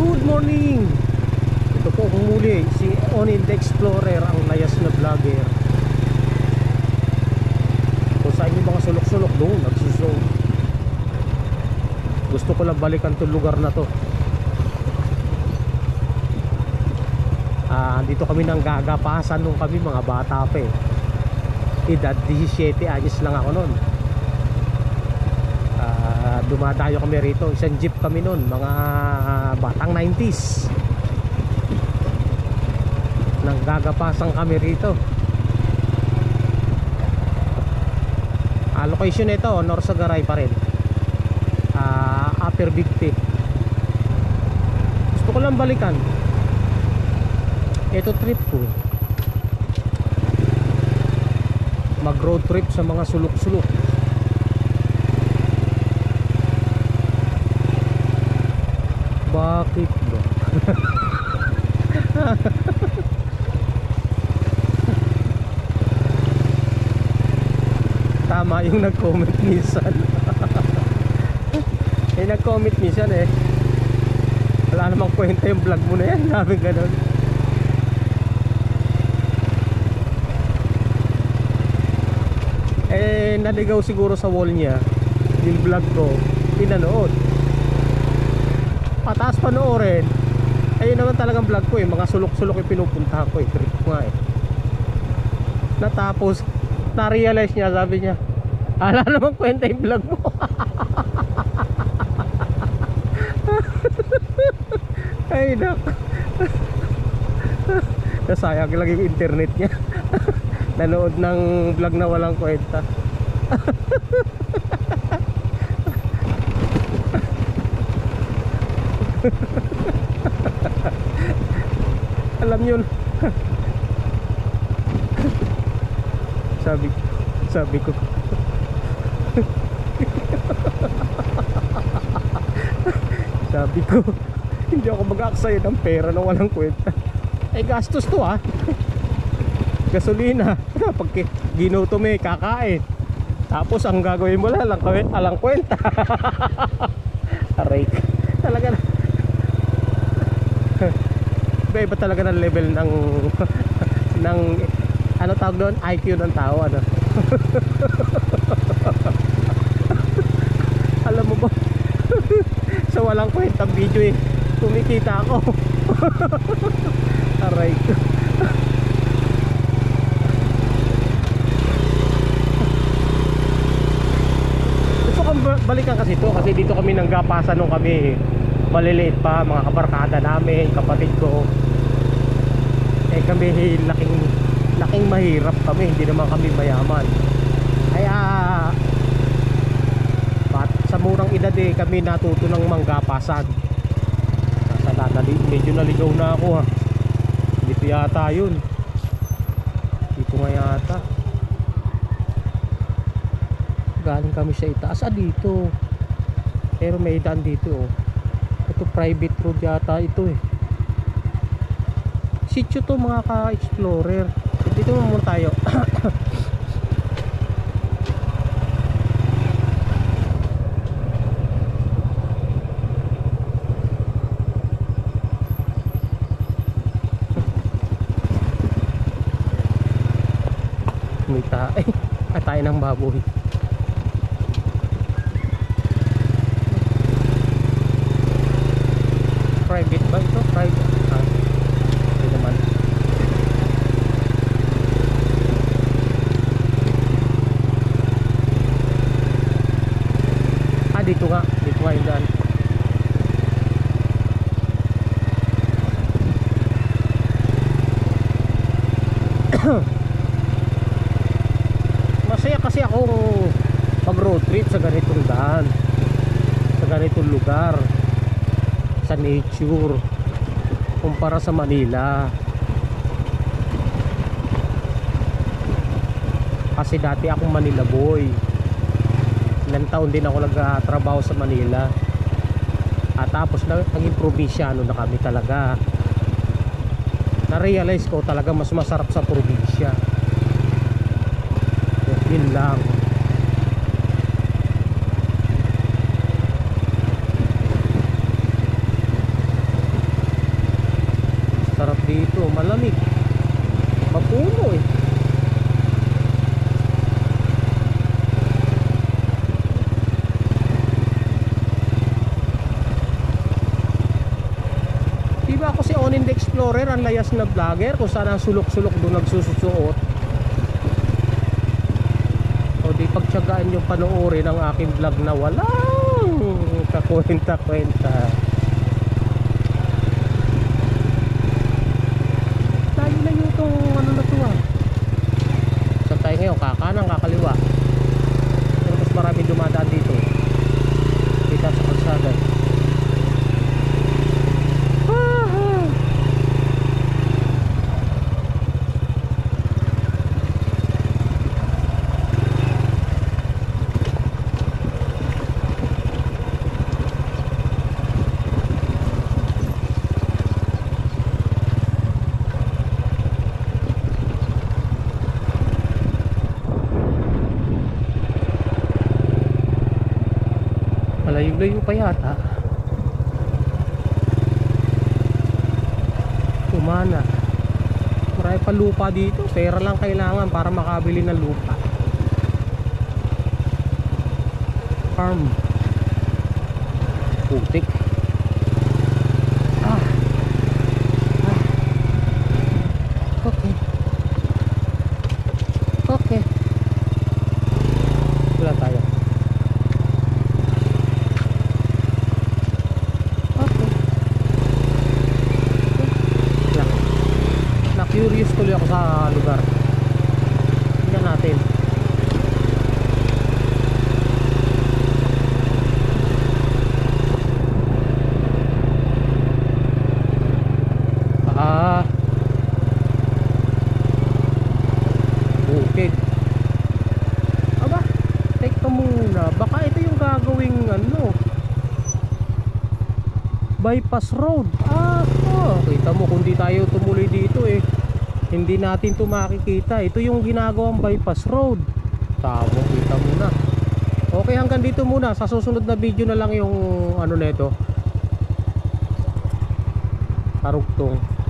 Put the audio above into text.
Good morning! Ito po kung muli, si Onin the Explorer, ang layas na vlogger. Kung saan yung mga sulok-sulok doon, nagsusong. Gusto ko lang balikan itong lugar na to. Dito kami nang gagapasan nung kami mga bata pa eh. Edad 17 anyos lang ako noon. Dumadayo kami rito, isang jeep kami noon, mga batang 90s. Nanggagapasan kami rito. Location nito, Norsagaray pa rin. Upper Bigti. Gusto ko lang balikan. Ito trip ko. Mag road trip sa mga sulok-sulok. Bakit ba? Tama yung nag-comment minsan. Nag-comment minsan eh. Wala namang kwenta yung vlog mo na yan. Sabi ganun. Naligaw siguro sa wall niya yung vlog ko, pinanood. Pataas panoorin. Ayun naman talagang vlog ko eh. Mga sulok-sulok yung pinupuntahan ko eh. Trip ko nga eh. Natapos na-realize niya, sabi niya, ala naman kwenta yung vlog mo. Ay nak. Nasayang lang yung internet niya. Nanood ng vlog na walang kwenta. Alam yun. Sabi ko sabi ko hindi ako mag-aksaya ng pera na walang kwenta. Ay gastos to ah. Gasolina pag ginuto may kakain, tapos ang gagawin mo lang alang kwenta. Aray talaga. Iba talaga ng level ng ano tawag doon, IQ ng tao ano. Alam mo ba, sa walang kwentang video eh, kumikita ako. Aray ko. Gusto kong balikan kasi ito, kasi dito kami nanggapasan nung kami maliliit pa, mga kabarkada namin, kapatid ko. Kami laking mahirap kami, hindi naman kami mayaman. Kaya sa murang edad eh kami natuto ng manggapasan. Medyo naligaw na ako ha. Dito yata yun. Dito nga yata. Galing kami sa itaas dito. Pero may daan dito oh. Ito private road yata ito eh. Sityo to mga ka-explorer. Dito muna tayo. May tae. Tayo ng baboy. Private ba ito? Private. Ito naman. Dito nga yung daan. Masaya kasi akong mag road trip sa ganitong daan, sa ganitong lugar, sa nature, kumpara sa Manila. Kasi dati akong Manila boy. Ilang taon din ako nagtrabaho sa Manila. At tapos naging probinsyano na kami talaga. Na-realize ko talaga mas masarap sa probinsya. Yun lang. dito, malamig. Mapuno eh. Diba ako si Onin the Explorer, ang layas na vlogger, kung saan ang sulok-sulok doon nagsusuot. O di pagtyagaan nyo panoorin ang aking vlog na walang kakwenta-kwenta. Layo-layo itong ano na to ah. Saan tayo ngayon? Kakanang, kakaliwa. Pero mas marami dumadaan dito. Kita sa kalsada. Malayo-layo pa yata. Umana. Marami pa lupa dito. Pera lang kailangan para makabili ng lupa. Farm. Putik. Okay. Okay. Wala tayo. Curious tuloy ako sa lugar. Tingnan natin. Bukid. Aba, teka muna. Baka ito yung gagawing ano, bypass road. Kita mo kung di tayo tumuloy dito eh, hindi natin ito makikita. Ito yung ginagawang bypass road. Tama, kita mo na. Okay, hanggang dito muna. Sa susunod na video na lang yung ano nito, karugtong.